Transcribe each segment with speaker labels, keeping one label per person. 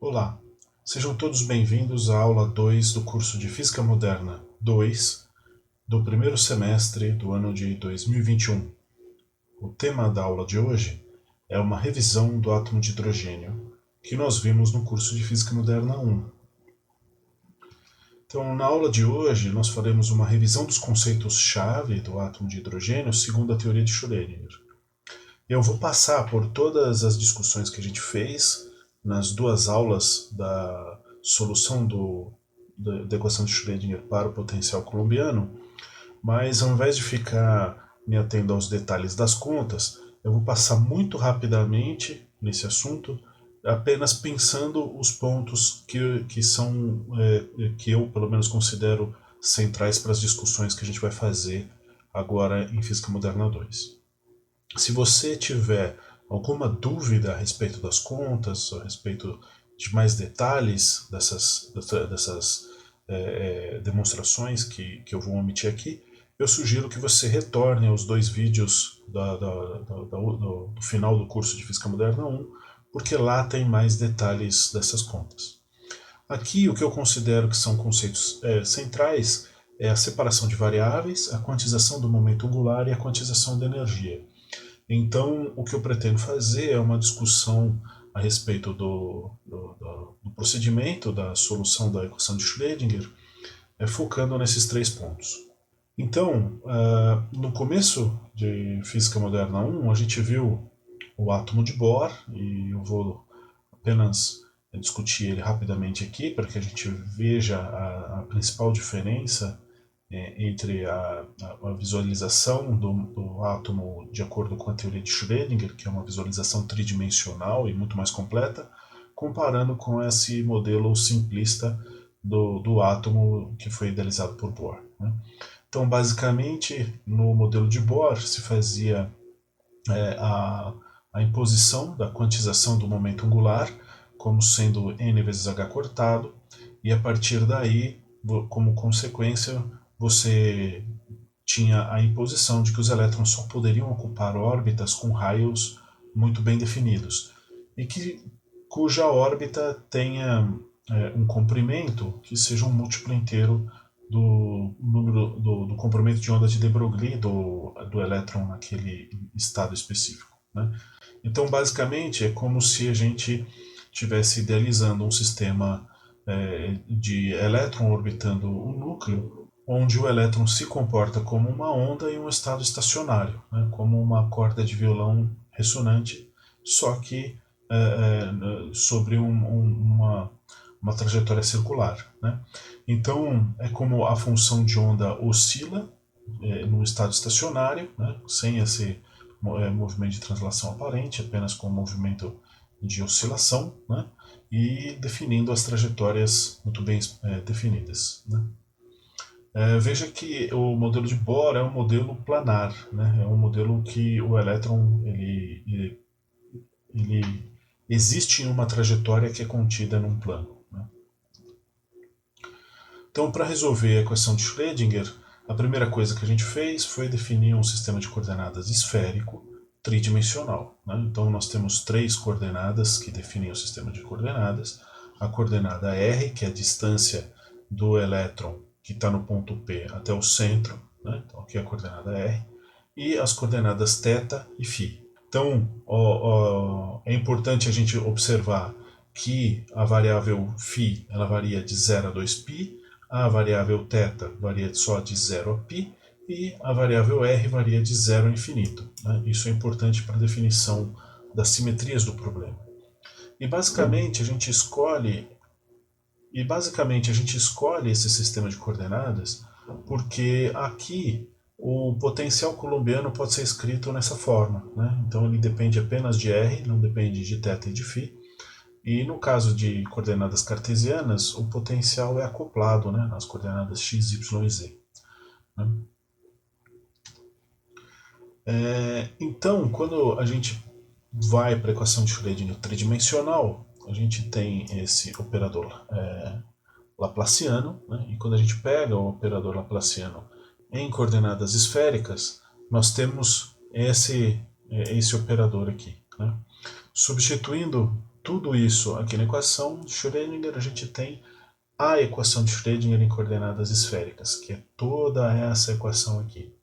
Speaker 1: Olá, sejam todos bem-vindos à aula 2 do curso de Física Moderna 2 do primeiro semestre do ano de 2021. O tema da aula de hoje é uma revisão do átomo de hidrogênio que nós vimos no curso de Física Moderna 1. Então, na aula de hoje, nós faremos uma revisão dos conceitos-chave do átomo de hidrogênio segundo a teoria de Schrödinger. Eu vou passar por todas as discussões que a gente fez nas duas aulas da solução da equação de Schrödinger para o potencial coulombiano, mas ao invés de ficar me atendo aos detalhes das contas, eu vou passar muito rapidamente nesse assunto, apenas pensando os pontos que eu pelo menos considero centrais para as discussões que a gente vai fazer agora em Física Moderna 2. Se você tiver alguma dúvida a respeito das contas, a respeito de mais detalhes dessas demonstrações que eu vou omitir aqui, eu sugiro que você retorne aos dois vídeos do final do curso de Física Moderna 1, porque lá tem mais detalhes dessas contas. Aqui o que eu considero que são conceitos centrais é a separação de variáveis, a quantização do momento angular e a quantização da energia. Então, o que eu pretendo fazer é uma discussão a respeito do procedimento da solução da equação de Schrödinger, focando nesses três pontos. Então, no começo de Física Moderna 1, a gente viu o átomo de Bohr, e eu vou apenas discutir ele rapidamente aqui, para que a gente veja a principal diferença entre a visualização do átomo de acordo com a teoria de Schrödinger, que é uma visualização tridimensional e muito mais completa, comparando com esse modelo simplista do átomo que foi idealizado por Bohr. Né? Então, basicamente, no modelo de Bohr se fazia a imposição da quantização do momento angular como sendo n vezes h cortado, e a partir daí, como consequência, você tinha a imposição de que os elétrons só poderiam ocupar órbitas com raios muito bem definidos, e cuja órbita tenha um comprimento que seja um múltiplo inteiro do número do comprimento de onda de de Broglie do elétron naquele estado específico. Né? Então, basicamente, é como se a gente estivesse idealizando um sistema de elétron orbitando o núcleo, onde o elétron se comporta como uma onda em um estado estacionário, né, como uma corda de violão ressonante, só que sobre uma trajetória circular. Né? Então, é como a função de onda oscila no estado estacionário, né, sem esse movimento de translação aparente, apenas com o movimento de oscilação, né, e definindo as trajetórias muito bem definidas. Né? Veja que o modelo de Bohr é um modelo planar, né? É um modelo que o elétron ele existe em uma trajetória que é contida num plano. Né? Então, para resolver a equação de Schrödinger, a primeira coisa que a gente fez foi definir um sistema de coordenadas esférico tridimensional. Né? Então, nós temos três coordenadas que definem o sistema de coordenadas. A coordenada R, que é a distância do elétron que está no ponto P até o centro, né? Então aqui é a coordenada R, e as coordenadas θ e φ. Então, é importante a gente observar que a variável φ ela varia de 0 a 2π, a variável θ varia só de 0 a π, e a variável R varia de 0 a infinito. Né? Isso é importante para a definição das simetrias do problema. E basicamente a gente escolhe esse sistema de coordenadas porque aqui o potencial coulombiano pode ser escrito nessa forma. Né? Então ele depende apenas de R, não depende de θ e de φ. E no caso de coordenadas cartesianas, o potencial é acoplado, né, nas coordenadas x, y e z. Né? Então, quando a gente vai para a equação de Schrödinger tridimensional, a gente tem esse operador laplaciano, né? E quando a gente pega o operador laplaciano em coordenadas esféricas, nós temos esse operador aqui. Né? Substituindo tudo isso aqui na equação de Schrödinger, a gente tem a equação de Schrödinger em coordenadas esféricas, que é toda essa equação aqui.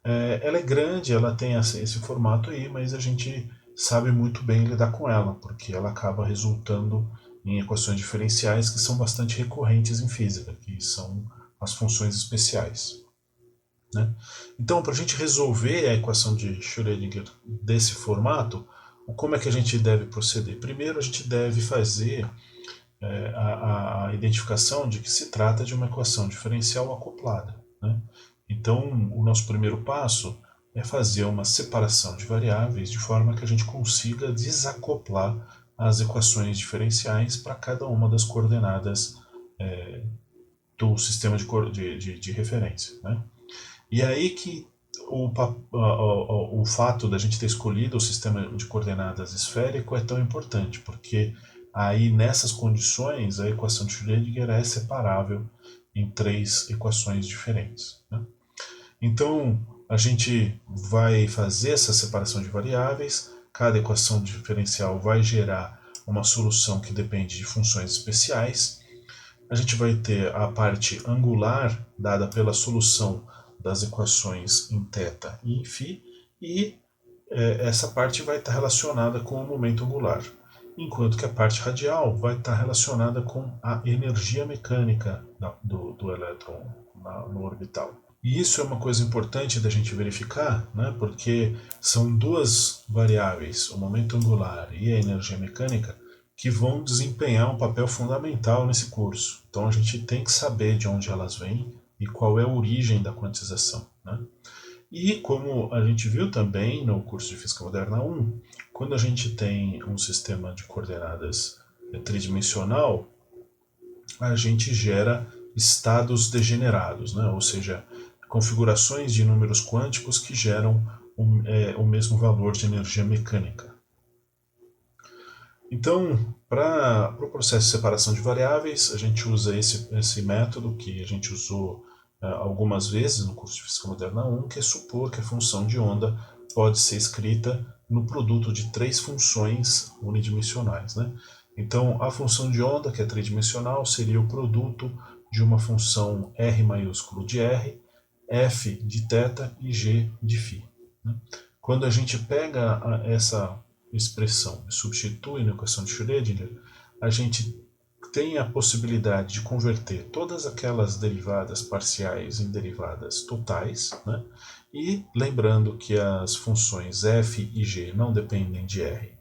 Speaker 1: Ela é grande, ela tem esse formato aí, mas a gente sabe muito bem lidar com ela, porque ela acaba resultando em equações diferenciais que são bastante recorrentes em física, que são as funções especiais. Né? Então, para a gente resolver a equação de Schrödinger desse formato, como é que a gente deve proceder? Primeiro, a gente deve fazer a identificação de que se trata de uma equação diferencial acoplada. Né? Então, o nosso primeiro passo é fazer uma separação de variáveis de forma que a gente consiga desacoplar as equações diferenciais para cada uma das coordenadas do sistema de referência. Né? E aí que o fato da gente ter escolhido o sistema de coordenadas esférico é tão importante, porque aí nessas condições a equação de Schrödinger é separável em 3 equações diferentes. Né? Então a gente vai fazer essa separação de variáveis, cada equação diferencial vai gerar uma solução que depende de funções especiais. A gente vai ter a parte angular dada pela solução das equações em θ e em φ, e essa parte vai estar relacionada com o momento angular, enquanto que a parte radial vai estar relacionada com a energia mecânica do elétron no orbital. E isso é uma coisa importante da gente verificar, né, porque são 2 variáveis, o momento angular e a energia mecânica, que vão desempenhar um papel fundamental nesse curso. Então a gente tem que saber de onde elas vêm e qual é a origem da quantização. Né? E como a gente viu também no curso de Física Moderna 1, quando a gente tem um sistema de coordenadas tridimensional, a gente gera estados degenerados, né? Ou seja, configurações de números quânticos que geram o mesmo valor de energia mecânica. Então, para o processo de separação de variáveis, a gente usa esse método que a gente usou algumas vezes no curso de Física Moderna 1, que é supor que a função de onda pode ser escrita no produto de 3 funções unidimensionais. Né? Então, a função de onda, que é tridimensional, seria o produto de uma função R maiúsculo de R, F de θ e G de φ. Né? Quando a gente pega essa expressão e substitui na equação de Schrödinger, a gente tem a possibilidade de converter todas aquelas derivadas parciais em derivadas totais, né? E lembrando que as funções f e g não dependem de r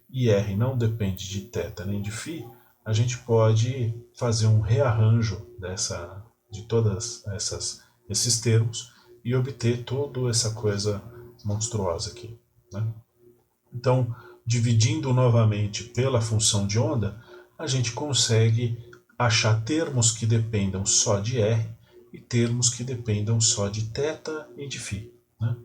Speaker 1: e r não depende de θ nem de φ, a gente pode fazer um rearranjo de todas esses termos e obter toda essa coisa monstruosa aqui. Né? Então, dividindo novamente pela função de onda, a gente consegue achar termos que dependam só de R e termos que dependam só de θ e de φ. Né?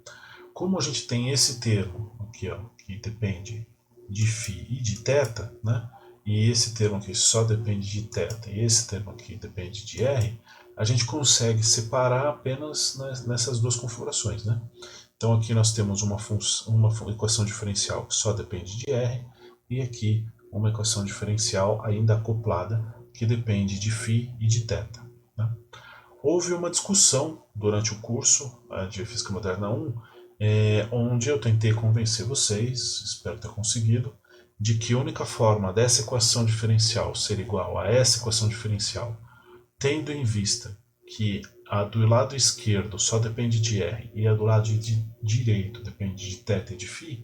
Speaker 1: Como a gente tem esse termo aqui, ó, que depende de φ e de θ, né? E esse termo aqui só depende de θ e esse termo aqui depende de R, a gente consegue separar apenas nessas 2 configurações. Né? Então aqui nós temos uma equação diferencial que só depende de R, e aqui uma equação diferencial ainda acoplada que depende de φ e de θ. Né? Houve uma discussão durante o curso de Física Moderna 1, onde eu tentei convencer vocês, espero ter conseguido, de que a única forma dessa equação diferencial ser igual a essa equação diferencial, tendo em vista que a do lado esquerdo só depende de R e a do lado direito depende de θ e de φ,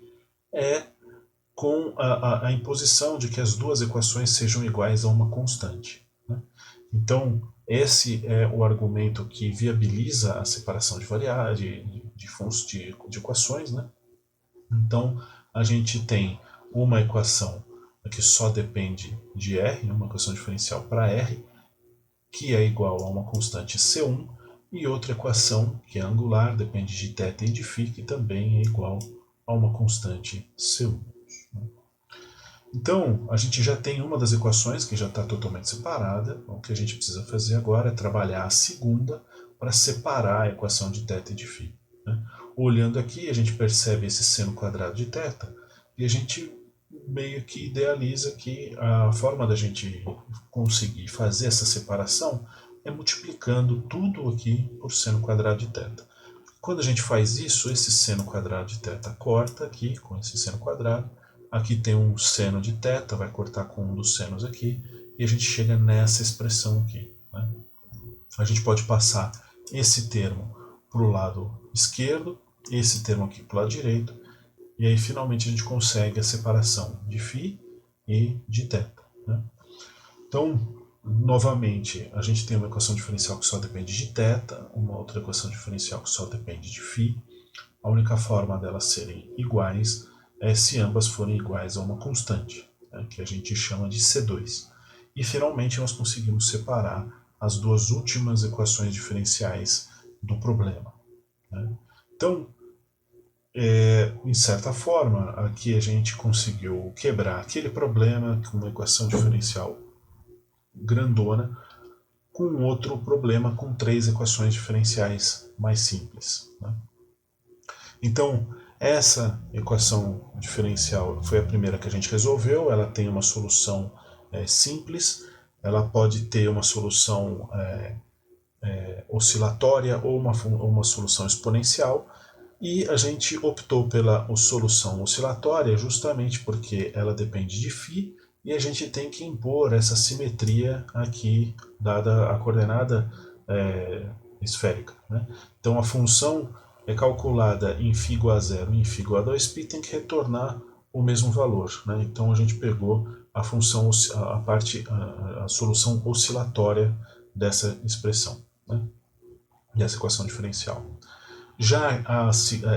Speaker 1: é com a imposição de que as 2 equações sejam iguais a uma constante. Né? Então, esse é o argumento que viabiliza a separação de variáveis, de equações. Né? Então, a gente tem uma equação que só depende de R, uma equação diferencial para R, que é igual a uma constante C1, e outra equação, que é angular, depende de θ e de φ, que também é igual a uma constante C1. Então, a gente já tem uma das equações que já está totalmente separada. O que a gente precisa fazer agora é trabalhar a segunda para separar a equação de θ e de φ. Né? Olhando aqui, a gente percebe esse seno quadrado de θ, e a gente meio que idealiza que a forma da gente conseguir fazer essa separação é multiplicando tudo aqui por seno quadrado de θ. Quando a gente faz isso, esse seno quadrado de θ corta aqui com esse seno quadrado. Aqui tem um seno de θ, vai cortar com um dos senos aqui, e a gente chega nessa expressão aqui, né? A gente pode passar esse termo para o lado esquerdo, esse termo aqui para o lado direito, e aí finalmente a gente consegue a separação de φ e de θ, né? Então, novamente, a gente tem uma equação diferencial que só depende de θ, uma outra equação diferencial que só depende de φ. A única forma delas serem iguais é se ambas forem iguais a uma constante, né, que a gente chama de C2. E finalmente nós conseguimos separar as duas últimas equações diferenciais do problema, né? Então, em certa forma, aqui a gente conseguiu quebrar aquele problema com uma equação diferencial grandona com outro problema com 3 equações diferenciais mais simples, né? Então, essa equação diferencial foi a primeira que a gente resolveu. Ela tem uma solução simples, ela pode ter uma solução oscilatória ou uma solução exponencial, e a gente optou pela solução oscilatória justamente porque ela depende de φ e a gente tem que impor essa simetria aqui, dada a coordenada esférica, né? Então a função é calculada em φ igual a 0 e em φ igual a 2π, tem que retornar o mesmo valor, né? Então a gente pegou a função, a solução oscilatória dessa expressão, né? Dessa equação diferencial. Já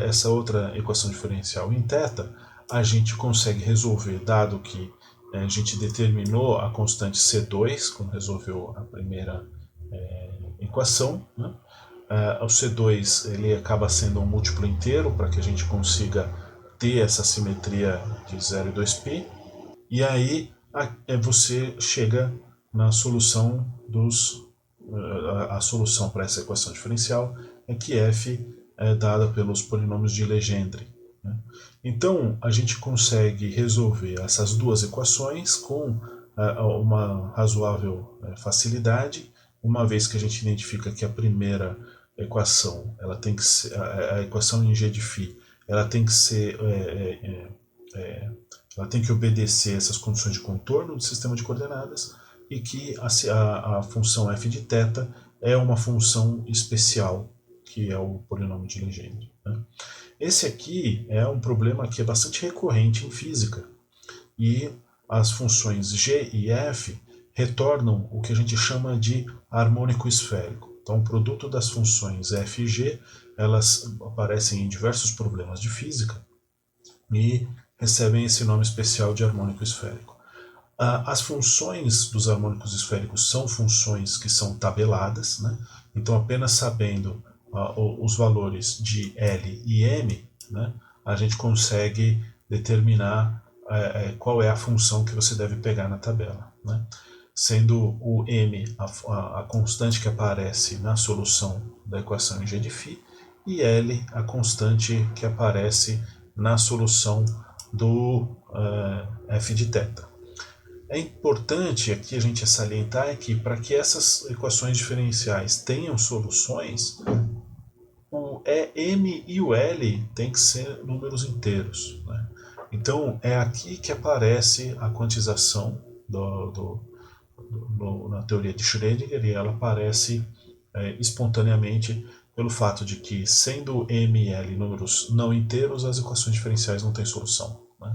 Speaker 1: essa outra equação diferencial em θ, a gente consegue resolver, dado que a gente determinou a constante C2 quando resolveu a primeira equação, né? O C2 ele acaba sendo um múltiplo inteiro para que a gente consiga ter essa simetria de 0 e 2π, e aí você chega na solução a solução para essa equação diferencial é que f é dada pelos polinômios de Legendre, né? Então a gente consegue resolver essas duas equações com uma razoável facilidade, uma vez que a gente identifica que a primeira equação, ela tem que ser, a equação em g de φ, ela tem que ser ela tem que obedecer essas condições de contorno do sistema de coordenadas, e que a função f de θ é uma função especial, que é o polinômio de Legendre, né? Esse aqui é um problema que é bastante recorrente em física, e as funções g e f retornam o que a gente chama de harmônico esférico. Então, o produto das funções f e g, elas aparecem em diversos problemas de física e recebem esse nome especial de harmônico esférico. As funções dos harmônicos esféricos são funções que são tabeladas, né? Então, apenas sabendo os valores de L e M, né, a gente consegue determinar qual é a função que você deve pegar na tabela, né? Sendo o M a constante que aparece na solução da equação em g de φ, e L a constante que aparece na solução do f de θ. É importante aqui a gente salientar que para que essas equações diferenciais tenham soluções, o M e o L tem que ser números inteiros, né? Então é aqui que aparece a quantização na teoria de Schrödinger, e ela aparece espontaneamente pelo fato de que, sendo M e L números não inteiros, as equações diferenciais não têm solução, né?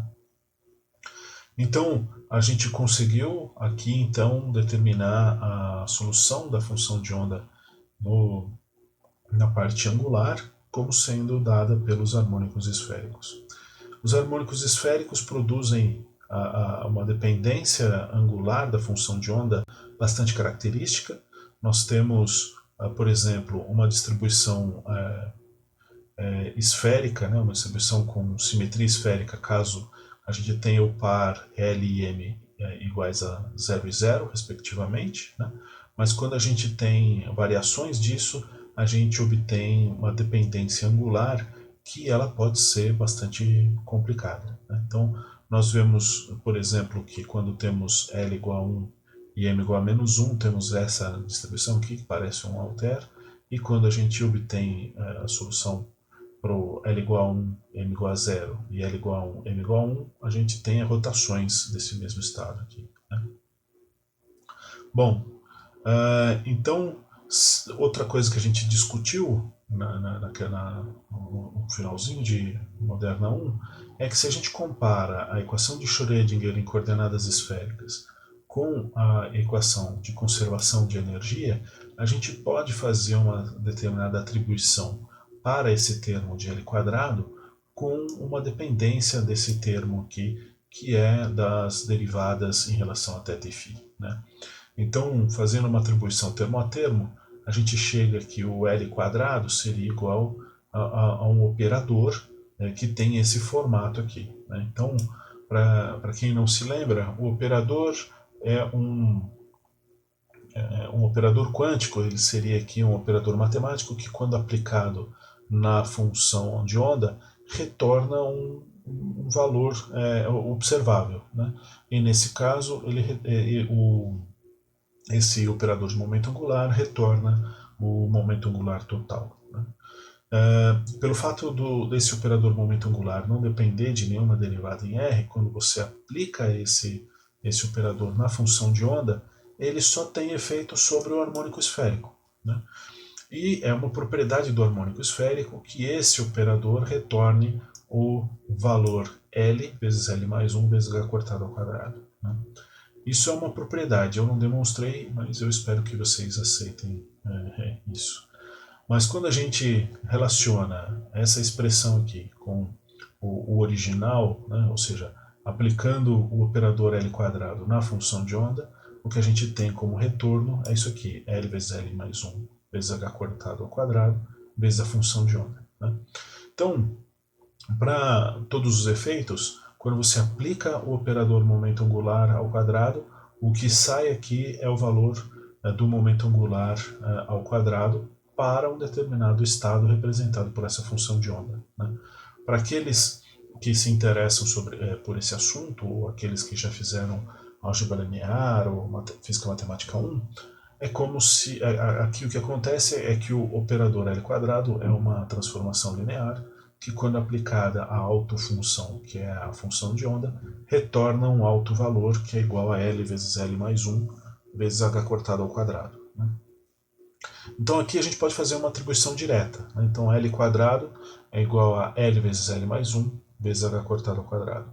Speaker 1: Então, a gente conseguiu aqui, então, determinar a solução da função de onda na parte angular como sendo dada pelos harmônicos esféricos. Os harmônicos esféricos produzem uma dependência angular da função de onda bastante característica. Nós temos, por exemplo, uma distribuição esférica, né, uma distribuição com simetria esférica, caso a gente tenha o par L e M iguais a 0 e 0, respectivamente, né? Mas quando a gente tem variações disso, a gente obtém uma dependência angular que ela pode ser bastante complicada, né? Então, nós vemos, por exemplo, que quando temos L igual a 1 e M igual a menos 1, temos essa distribuição aqui, que parece um alter, e quando a gente obtém a solução para o L igual a 1, M igual a 0 e L igual a 1, M igual a 1, a gente tem rotações desse mesmo estado aqui, né? Bom, então, outra coisa que a gente discutiu no finalzinho de Moderna 1 é que se a gente compara a equação de Schrödinger em coordenadas esféricas com a equação de conservação de energia, a gente pode fazer uma determinada atribuição para esse termo de L quadrado com uma dependência desse termo aqui, que é das derivadas em relação a θ e φ, né? Então, fazendo uma atribuição termo a termo, a gente chega que o L quadrado seria igual a um operador que tem esse formato aqui, né? Então, para quem não se lembra, o operador é um operador quântico, ele seria aqui um operador matemático que, quando aplicado na função de onda, retorna um valor observável, né? E nesse caso, esse operador de momento angular retorna o momento angular total, né? Pelo fato desse operador momento angular não depender de nenhuma derivada em R, quando você aplica esse operador na função de onda, ele só tem efeito sobre o harmônico esférico, né? E é uma propriedade do harmônico esférico que esse operador retorne o valor L vezes L mais 1 vezes H cortado ao quadrado, né? Isso é uma propriedade, eu não demonstrei, mas eu espero que vocês aceitem isso. Mas quando a gente relaciona essa expressão aqui com o original, né, ou seja, aplicando o operador L quadrado na função de onda, o que a gente tem como retorno é isso aqui, L vezes L mais 1 vezes H cortado ao quadrado, vezes a função de onda, né? Então, para todos os efeitos, quando você aplica o operador momento angular ao quadrado, o que sai aqui é o valor do momento angular ao quadrado para um determinado estado representado por essa função de onda, né? Para aqueles que se interessam por esse assunto, ou aqueles que já fizeram álgebra linear ou física matemática 1, é como se aqui o que acontece é que o operador L quadrado é uma transformação linear que, quando aplicada à autofunção, que é a função de onda, retorna um alto valor que é igual a L vezes L mais 1 vezes H cortado ao quadrado, né? Então aqui a gente pode fazer uma atribuição direta, né? Então L quadrado é igual a L vezes L mais 1 vezes H cortado ao quadrado.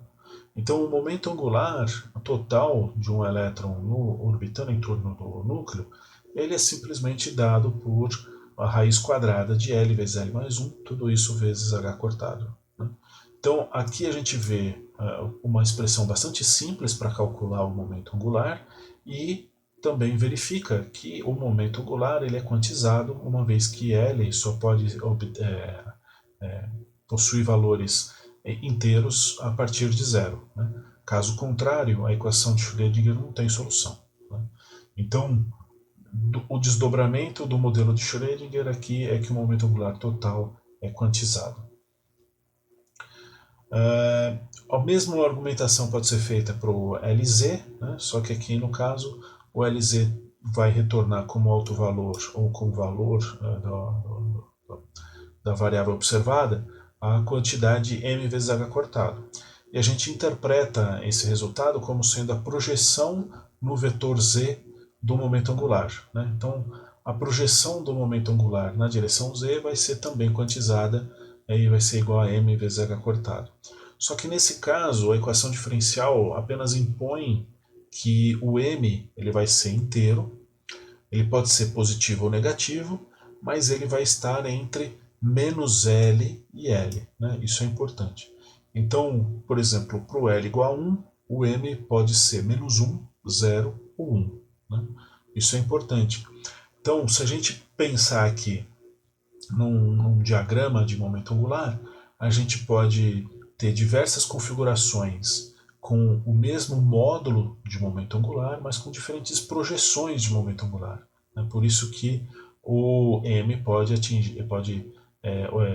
Speaker 1: Então o momento angular total de um elétron orbitando em torno do núcleo, ele é simplesmente dado por a raiz quadrada de L vezes L mais 1, tudo isso vezes H cortado, né? Então aqui a gente vê uma expressão bastante simples para calcular o momento angular e também verifica que o momento angular ele é quantizado, uma vez que L só pode possuir valores inteiros a partir de zero, né? Caso contrário, a equação de Schrödinger não tem solução, né? Então, o desdobramento do modelo de Schrödinger aqui é que o momento angular total é quantizado. A mesma argumentação pode ser feita para o LZ, né? Só que aqui no caso o LZ vai retornar como alto valor ou como valor da variável observada a quantidade m vezes h cortado. E a gente interpreta esse resultado como sendo a projeção no vetor z do momento angular, né? Então, a projeção do momento angular na direção z vai ser também quantizada e vai ser igual a m vezes h cortado. Só que nesse caso, a equação diferencial apenas impõe que o m ele vai ser inteiro, ele pode ser positivo ou negativo, mas ele vai estar entre menos L e L, né? Isso é importante. Então, por exemplo, para o L igual a 1, o M pode ser menos 1, 0 ou 1, né? Isso é importante. Então, se a gente pensar aqui num diagrama de momento angular, a gente pode ter diversas configurações com o mesmo módulo de momento angular, mas com diferentes projeções de momento angular, né? Por isso que o M pode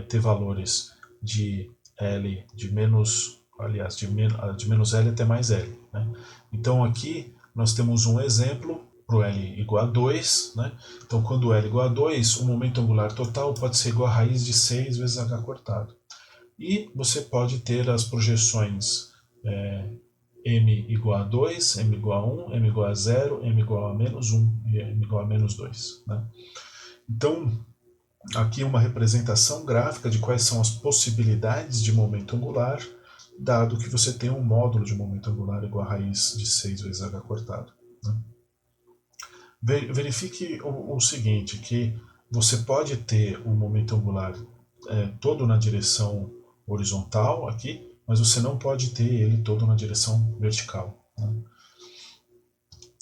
Speaker 1: ter valores de L de menos aliás, de menos L até mais L. Né? Então aqui nós temos um exemplo para o L igual a 2. Né? Então quando L igual a 2, o momento angular total pode ser igual a raiz de 6 vezes h cortado. E você pode ter as projeções m igual a 2, m igual a 1, m igual a 0, m igual a menos 1 e m igual a menos 2. Né? Então, aqui uma representação gráfica de quais são as possibilidades de momento angular, dado que você tem um módulo de momento angular igual a raiz de 6 vezes h cortado. Né? Verifique o seguinte, que você pode ter um momento angular todo na direção horizontal aqui, mas você não pode ter ele todo na direção vertical. Né?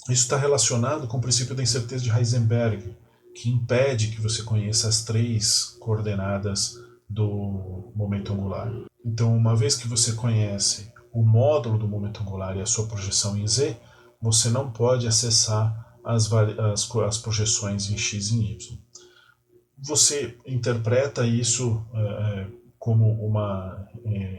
Speaker 1: Isso está relacionado com o princípio da incerteza de Heisenberg, que impede que você conheça as 3 coordenadas do momento angular. Então, uma vez que você conhece o módulo do momento angular e a sua projeção em z, você não pode acessar as projeções em x e em y. Você interpreta isso como uma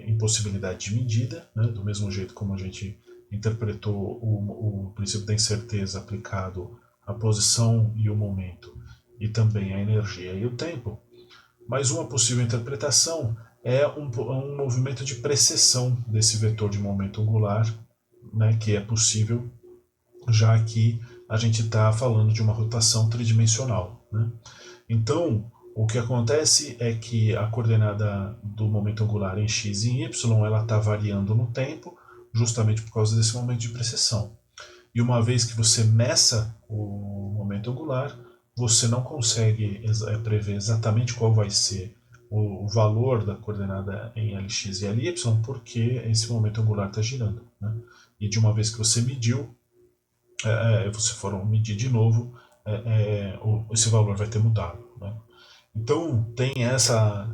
Speaker 1: impossibilidade de medida, né? Do mesmo jeito como a gente interpretou o princípio da incerteza aplicado à posição e o momento, e também à energia e o tempo. Mas uma possível interpretação é um movimento de precessão desse vetor de momento angular, né? Que é possível, já que a gente está falando de uma rotação tridimensional. Né? Então, o que acontece é que a coordenada do momento angular em x e em y ela está variando no tempo, justamente por causa desse momento de precessão. E uma vez que você meça o momento angular, você não consegue prever exatamente qual vai ser o valor da coordenada em Lx e Ly, porque esse momento angular está girando. Né? E de uma vez que você mediu, você for medir de novo, esse valor vai ter mudado. Né? Então, tem essa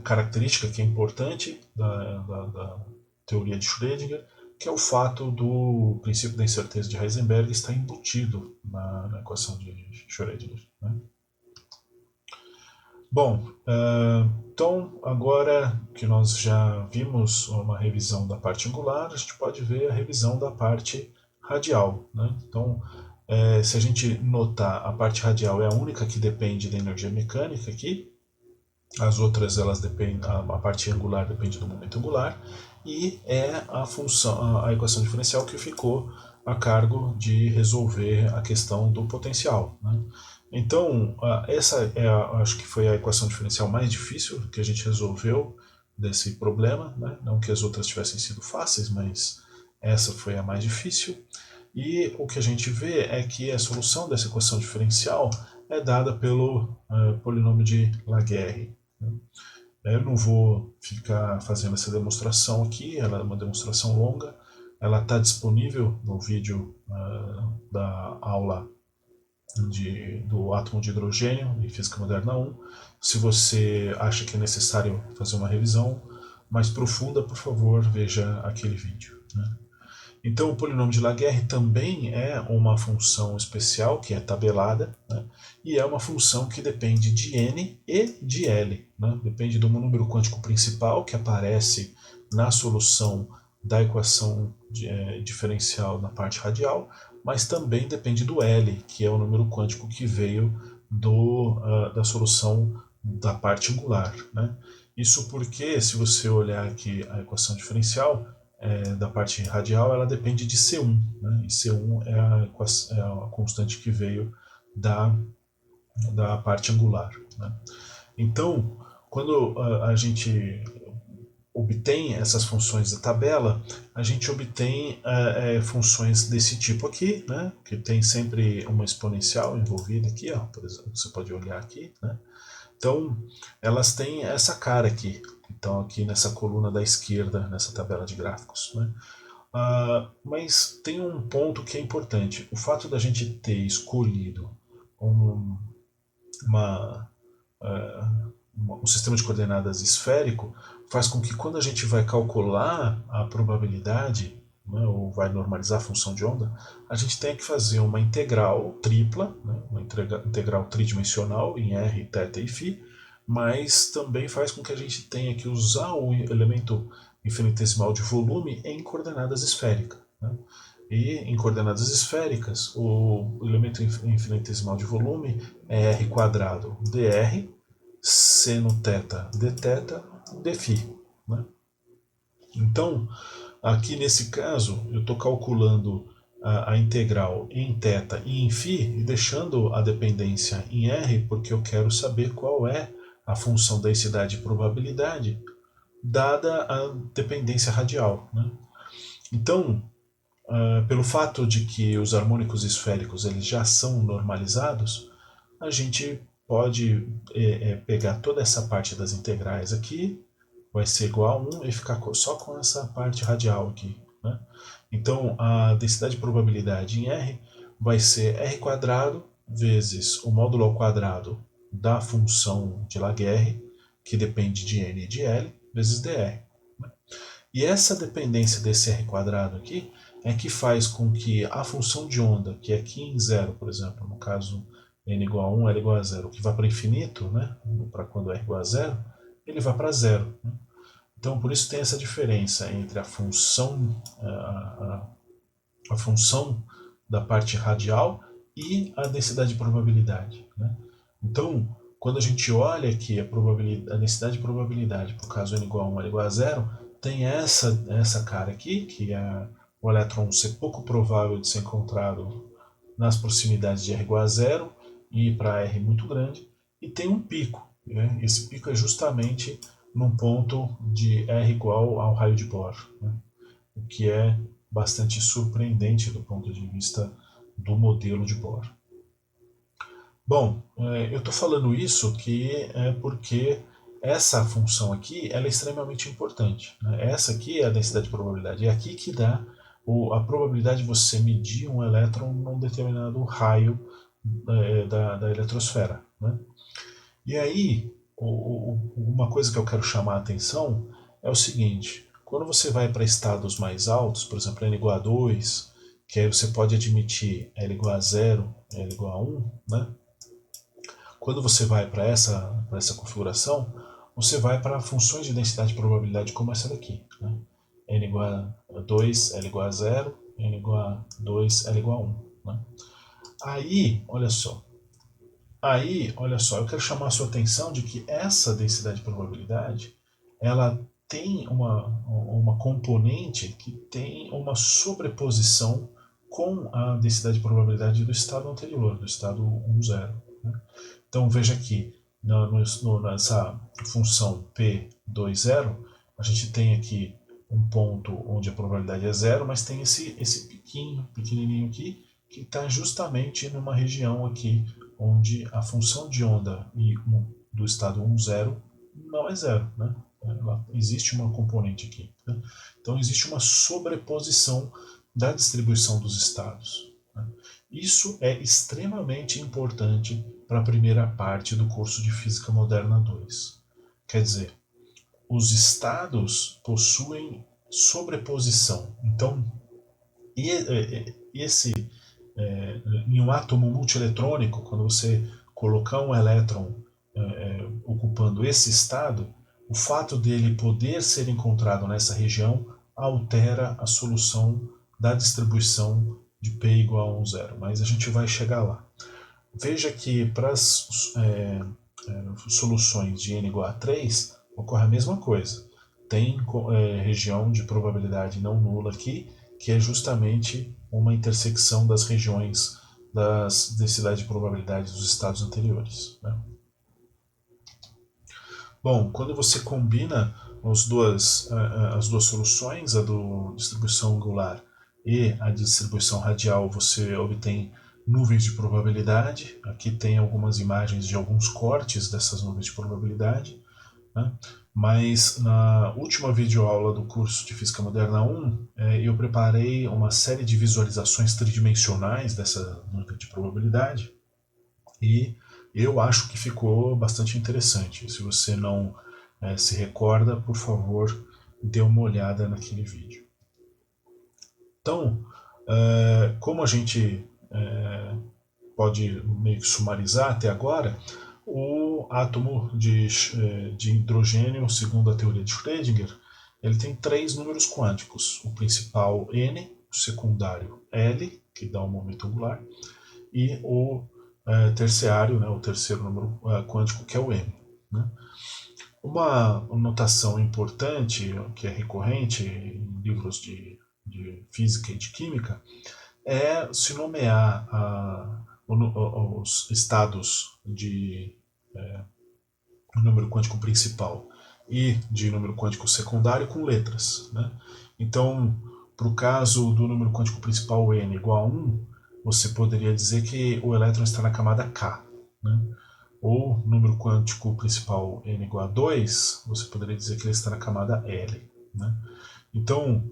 Speaker 1: característica que é importante da teoria de Schrödinger, que é o fato do princípio da incerteza de Heisenberg estar embutido na equação de Schrödinger. Né? Bom, então agora que nós já vimos uma revisão da parte angular, a gente pode ver a revisão da parte radial. Né? Então, se a gente notar, a parte radial é a única que depende da energia mecânica aqui, as outras elas dependem, a parte angular depende do momento angular, e é a função, a equação diferencial que ficou a cargo de resolver a questão do potencial. Né? Então, essa acho que foi a equação diferencial mais difícil que a gente resolveu desse problema, né? Não que as outras tivessem sido fáceis, mas essa foi a mais difícil. E o que a gente vê é que a solução dessa equação diferencial é dada pelo polinômio de Laguerre. Né? Eu não vou ficar fazendo essa demonstração aqui, ela é uma demonstração longa, ela está disponível no vídeo da aula do átomo de hidrogênio em Física Moderna 1. Se você acha que é necessário fazer uma revisão mais profunda, por favor, veja aquele vídeo. Né? Então, o polinômio de Laguerre também é uma função especial, que é tabelada, né? E é uma função que depende de n e de L. Né? Depende do número quântico principal, que aparece na solução da equação diferencial na parte radial, mas também depende do L, que é o número quântico que veio da solução da parte angular. Né? Isso porque, se você olhar aqui a equação diferencial, da parte radial, ela depende de C1, né? E C1 é a constante que veio da parte angular. Né? Então, quando a gente obtém essas funções da tabela, a gente obtém funções desse tipo aqui, né? Que tem sempre uma exponencial envolvida aqui, ó, por exemplo, você pode olhar aqui. Né? Então, elas têm essa cara aqui. Então, aqui nessa coluna da esquerda, nessa tabela de gráficos. Né? Mas tem um ponto que é importante. O fato da gente ter escolhido um sistema de coordenadas esférico faz com que quando a gente vai calcular a probabilidade, né, ou vai normalizar a função de onda, a gente tem que fazer uma integral tripla, né, uma integral tridimensional em r, θ e φ, mas também faz com que a gente tenha que usar o elemento infinitesimal de volume em coordenadas esféricas, né? E em coordenadas esféricas, o elemento infinitesimal de volume é r quadrado dr, seno θ dθ, dφ, né? Então, aqui nesse caso, eu estou calculando a integral em θ e em φ e deixando a dependência em r, porque eu quero saber qual é a função densidade e probabilidade dada a dependência radial, né? Então, pelo fato de que os harmônicos esféricos eles já são normalizados, a gente pode pegar toda essa parte das integrais aqui, vai ser igual a 1 e ficar só com essa parte radial aqui, né? Então, a densidade de probabilidade em R vai ser R quadrado vezes o módulo ao quadrado da função de Laguerre, que depende de N e de L, vezes dr. E essa dependência desse R quadrado aqui é que faz com que a função de onda, que é aqui em zero, por exemplo, no caso n igual a 1, L igual a zero, que vai para infinito, né, para quando R igual a zero, ele vai para zero, né? Então, por isso tem essa diferença entre a função da parte radial e a densidade de probabilidade, né? Então, quando a gente olha aqui a densidade de probabilidade para o caso n igual a 1, L igual a zero, tem essa cara aqui, que é o elétron ser pouco provável de ser encontrado nas proximidades de R igual a zero e para R muito grande, e tem um pico, né? Esse pico é justamente num ponto de R igual ao raio de Bohr, né? O que é bastante surpreendente do ponto de vista do modelo de Bohr. Bom, eu estou falando isso porque essa função aqui ela é extremamente importante, né? Essa aqui é a densidade de probabilidade, é aqui que dá a probabilidade de você medir um elétron num determinado raio da eletrosfera, né? E aí, uma coisa que eu quero chamar a atenção é o seguinte: quando você vai para estados mais altos, por exemplo, n igual a 2, que aí você pode admitir L igual a 0, L igual a 1, né? Quando você vai para essa configuração, você vai para funções de densidade de probabilidade como essa daqui, né? N igual a 2, L igual a 0, N igual a 2, L igual a 1, né? Aí, olha só, eu quero chamar a sua atenção de que essa densidade de probabilidade, ela tem uma componente que tem uma sobreposição com a densidade de probabilidade do estado anterior, do estado 1, 0, né? Então veja aqui, nessa função P20, a gente tem aqui um ponto onde a probabilidade é zero, mas tem esse piquinho, pequenininho aqui, que está justamente numa região aqui onde a função de onda do estado 1, 0 não é zero, né? Existe uma componente aqui, né? Então existe uma sobreposição da distribuição dos estados, né? Isso é extremamente importante para a primeira parte do curso de Física Moderna 2. Quer dizer, os estados possuem sobreposição. Então, em um átomo multieletrônico, quando você colocar um elétron ocupando esse estado, o fato dele poder ser encontrado nessa região altera a solução da distribuição de P igual a 1, 0. Mas a gente vai chegar lá. Veja que para as soluções de n igual a 3, ocorre a mesma coisa. Tem região de probabilidade não nula aqui, que é justamente uma intersecção das regiões das densidades de probabilidade dos estados anteriores, né? Bom, quando você combina as duas soluções, a do distribuição angular e a distribuição radial, você obtém nuvens de probabilidade. Aqui tem algumas imagens de alguns cortes dessas nuvens de probabilidade, né? Mas na última videoaula do curso de Física Moderna 1, eu preparei uma série de visualizações tridimensionais dessa nuvem de probabilidade e eu acho que ficou bastante interessante. Se você não se recorda, por favor, dê uma olhada naquele vídeo. Então, como a gente pode meio que sumarizar até agora, o átomo de hidrogênio, segundo a teoria de Schrödinger, ele tem 3 números quânticos, o principal N, o secundário L, que dá o momento angular, e o terciário, né, o terceiro número quântico, que é o M. Né? Uma notação importante, que é recorrente em livros de física e de química, é se nomear os estados de número quântico principal e de número quântico secundário com letras. Né? Então, para o caso do número quântico principal n igual a 1, você poderia dizer que o elétron está na camada K. Né? Ou número quântico principal n igual a 2, você poderia dizer que ele está na camada L. Né? Então,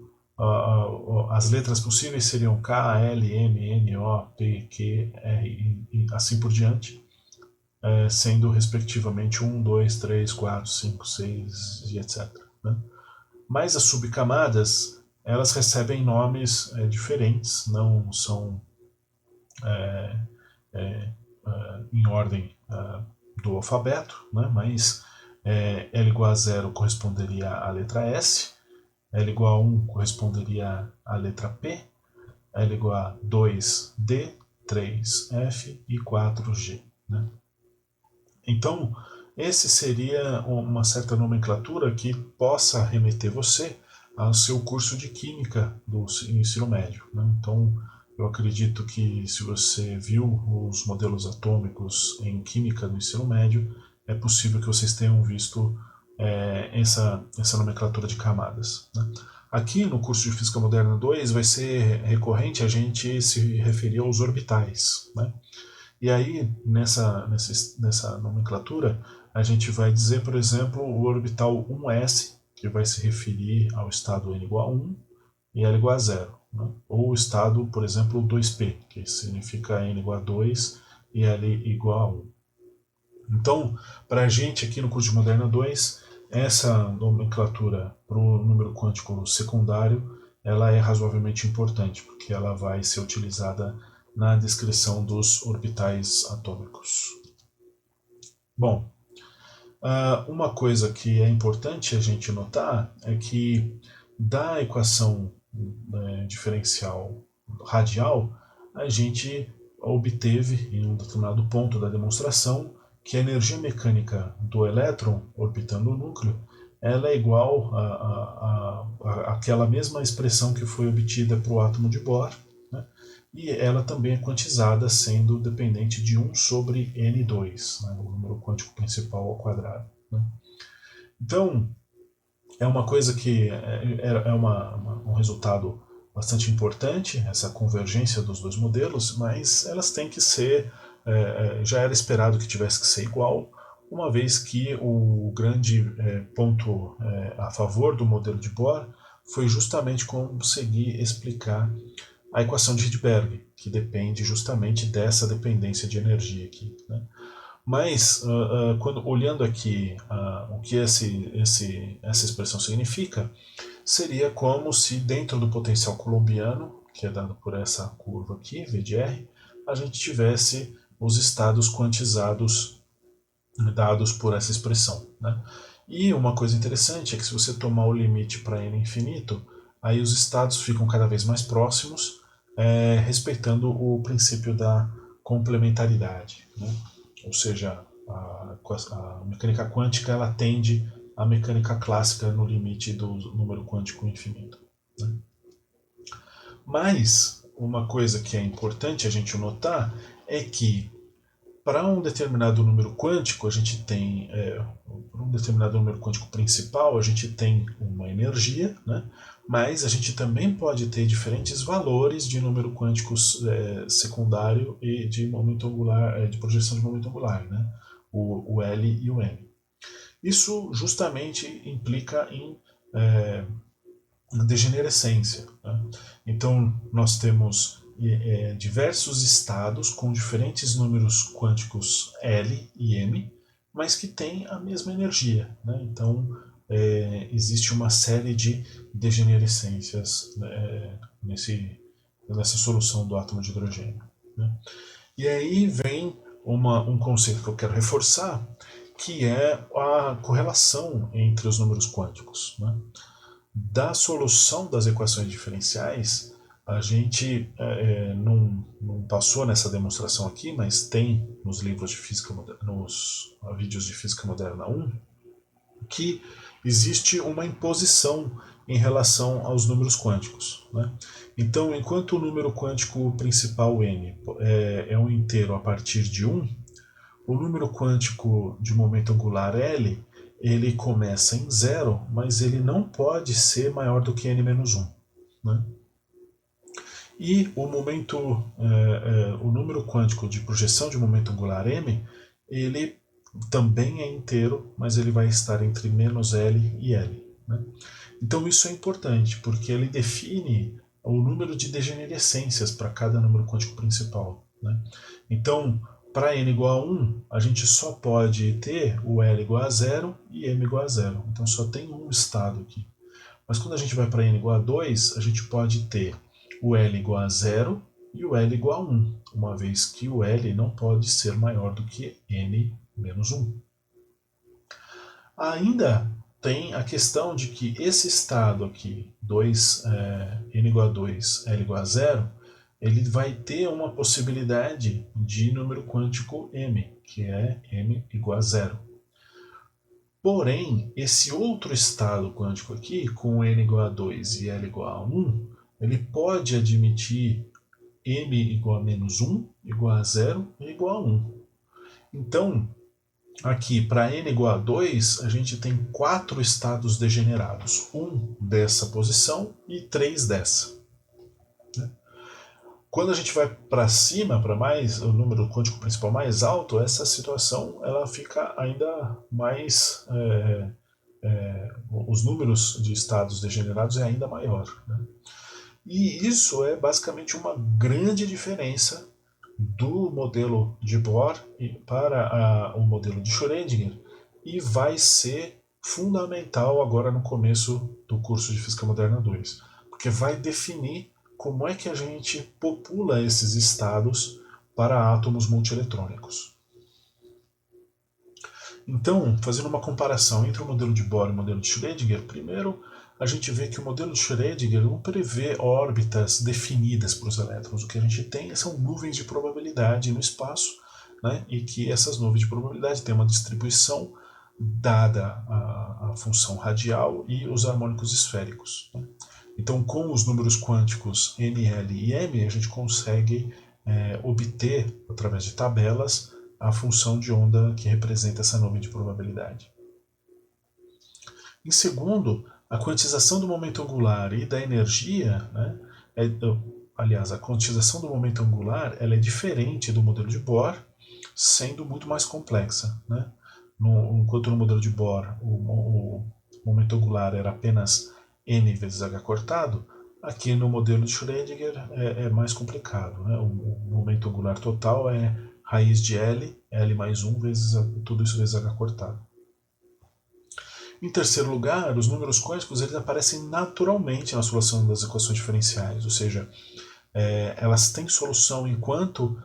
Speaker 1: as letras possíveis seriam K, L, M, N, O, P, Q, R e assim por diante, sendo respectivamente 1, 2, 3, 4, 5, 6 e etc. Né? Mas as subcamadas, elas recebem nomes diferentes, não são em ordem do alfabeto, né? Mas L igual a 0 corresponderia à letra S, L igual a 1 corresponderia à letra P, L igual a 2 D, 3 F e 4 G. Né? Então, esse seria uma certa nomenclatura que possa remeter você ao seu curso de Química do ensino médio. Né? Então, eu acredito que se você viu os modelos atômicos em Química do ensino médio, é possível que vocês tenham visto essa nomenclatura de camadas. Né? Aqui no curso de Física Moderna 2 vai ser recorrente a gente se referir aos orbitais. Né? E aí, nessa nomenclatura, a gente vai dizer, por exemplo, o orbital 1s, que vai se referir ao estado n igual a 1 e L igual a 0. Né? Ou o estado, por exemplo, 2p, que significa n igual a 2 e L igual a 1. Então, para a gente aqui no curso de Moderna 2, essa nomenclatura para o número quântico secundário, ela é razoavelmente importante, porque ela vai ser utilizada na descrição dos orbitais atômicos. Bom, uma coisa que é importante a gente notar é que da equação diferencial radial, a gente obteve em um determinado ponto da demonstração que a energia mecânica do elétron orbitando o núcleo ela é igual àquela mesma expressão que foi obtida para o átomo de Bohr, né? E ela também é quantizada sendo dependente de 1 sobre N2, né? O número quântico principal ao quadrado. Né? Então, é uma coisa que um resultado bastante importante, essa convergência dos dois modelos, mas elas têm que ser, já era esperado que tivesse que ser igual, uma vez que o grande ponto a favor do modelo de Bohr foi justamente conseguir explicar a equação de Rydberg, que depende justamente dessa dependência de energia aqui. Né? Mas, olhando aqui o que essa expressão significa, seria como se dentro do potencial coulombiano, que é dado por essa curva aqui, V de R, a gente tivesse os estados quantizados dados por essa expressão. Né? E uma coisa interessante é que se você tomar o limite para n infinito, aí os estados ficam cada vez mais próximos, respeitando o princípio da complementaridade. Né? Ou seja, a mecânica quântica ela tende à mecânica clássica no limite do número quântico infinito. Né? Mas uma coisa que é importante a gente notar é que para um determinado número quântico, a gente tem, para um determinado número quântico principal, a gente tem uma energia, né? Mas a gente também pode ter diferentes valores de número quântico secundário e de momento angular, de projeção de momento angular, né? O L e o M. Isso justamente implica em degenerescência. Né? Então, nós temos diversos estados com diferentes números quânticos L e M, mas que têm a mesma energia. Né? Então, existe uma série de degenerescências nessa solução do átomo de hidrogênio. Né? E aí vem um conceito que eu quero reforçar, que é a correlação entre os números quânticos. Né? da solução das equações diferenciais, a gente não passou nessa demonstração aqui, mas tem nos livros de física, nos vídeos de Física Moderna 1, que existe uma imposição em relação aos números quânticos, né? Então, enquanto o número quântico principal n é um inteiro a partir de 1, o número quântico de momento angular L, ele começa em 0, mas ele não pode ser maior do que n-1, né? E o o número quântico de projeção de momento angular m, ele também é inteiro, mas ele vai estar entre -L e L, né? Então isso é importante, porque ele define o número de degenerescências para cada número quântico principal, né? Então, para n igual a 1, a gente só pode ter o L igual a 0 e m igual a 0. Então só tem um estado aqui. Mas quando a gente vai para n igual a 2, a gente pode ter o L igual a 0 e o L igual a 1, uma vez que o L não pode ser maior do que n menos 1. Ainda tem a questão de que esse estado aqui, n igual a 2, L igual a 0, ele vai ter uma possibilidade de número quântico m, que é m igual a 0. Porém, esse outro estado quântico aqui, com n igual a 2 e L igual a 1, ele pode admitir m igual a menos 1, igual a 0 e igual a 1. Então, aqui, para n igual a 2, a gente tem 4 estados degenerados. Um dessa posição e 3 dessa, né? Quando a gente vai para cima, para mais o número quântico principal mais alto, essa situação ela fica ainda mais... os números de estados degenerados é ainda maior, né? E isso é basicamente uma grande diferença do modelo de Bohr para o modelo de Schrödinger, e vai ser fundamental agora no começo do curso de Física Moderna 2, porque vai definir como é que a gente popula esses estados para átomos multieletrônicos. Então, fazendo uma comparação entre o modelo de Bohr e o modelo de Schrödinger, primeiro a gente vê que o modelo de Schrödinger não prevê órbitas definidas para os elétrons. O que a gente tem são nuvens de probabilidade no espaço, né? E que essas nuvens de probabilidade têm uma distribuição dada a função radial e os harmônicos esféricos, né? Então, com os números quânticos n, L e m, a gente consegue obter, através de tabelas, a função de onda que representa essa nuvem de probabilidade. Em segundo, a quantização do momento angular e da energia, né, aliás, a quantização do momento angular ela é diferente do modelo de Bohr, sendo muito mais complexa, né? Enquanto no modelo de Bohr o momento angular era apenas n vezes h cortado, aqui no modelo de Schrödinger é mais complicado, né? O momento angular total é raiz de L mais 1 vezes tudo isso vezes h cortado. Em terceiro lugar, os números quânticos eles aparecem naturalmente na solução das equações diferenciais, ou seja, elas têm solução enquanto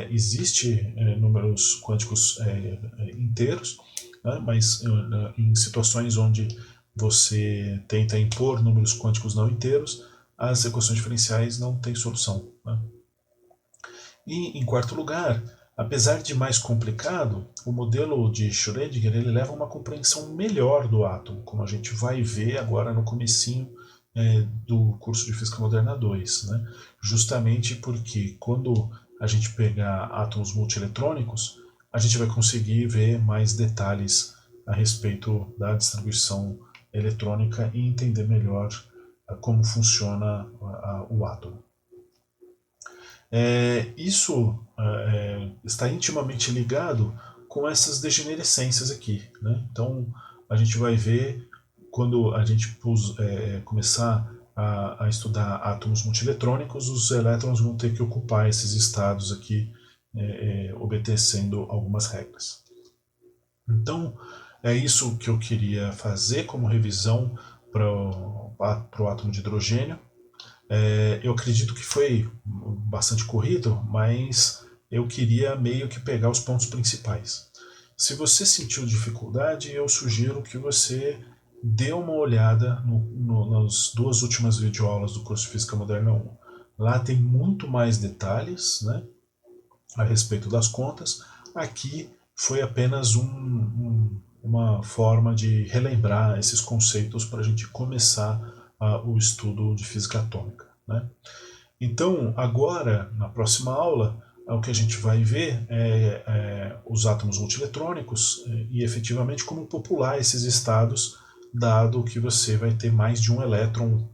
Speaker 1: existe números quânticos inteiros, né? Mas em situações onde você tenta impor números quânticos não inteiros, as equações diferenciais não têm solução, né? E, em quarto lugar, apesar de mais complicado, o modelo de Schrödinger ele leva a uma compreensão melhor do átomo, como a gente vai ver agora no comecinho do curso de Física Moderna 2, né? Justamente porque quando a gente pegar átomos multieletrônicos, a gente vai conseguir ver mais detalhes a respeito da distribuição eletrônica e entender melhor como funciona o átomo. Isso está intimamente ligado com essas degenerescências aqui, né? Então a gente vai ver quando a gente começar a estudar átomos multieletrônicos, os elétrons vão ter que ocupar esses estados aqui, obedecendo algumas regras. Então é isso que eu queria fazer como revisão para o átomo de hidrogênio. Eu acredito que foi bastante corrido, mas eu queria meio que pegar os pontos principais. Se você sentiu dificuldade, eu sugiro que você dê uma olhada nas duas últimas videoaulas do curso Física Moderna 1. Lá tem muito mais detalhes, né, a respeito das contas. Aqui foi apenas uma forma de relembrar esses conceitos para a gente começar o estudo de física atômica, né? Então, agora, na próxima aula, o que a gente vai ver é os átomos multieletrônicos e efetivamente como popular esses estados, dado que você vai ter mais de um elétron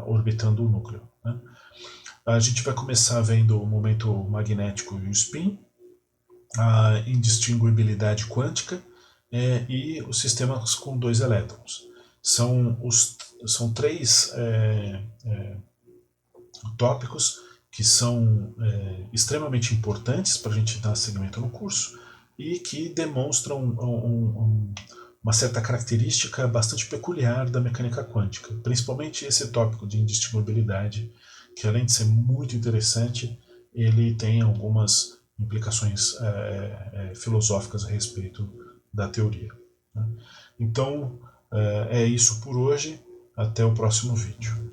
Speaker 1: orbitando o núcleo, né? A gente vai começar vendo o momento magnético e o spin, a indistinguibilidade quântica e os sistemas com dois elétrons. São três tópicos que são extremamente importantes para a gente dar seguimento no curso e que demonstram uma certa característica bastante peculiar da mecânica quântica, principalmente esse tópico de indistinguibilidade, que além de ser muito interessante, ele tem algumas implicações filosóficas a respeito da teoria, né? Então, é isso por hoje. Até o próximo vídeo.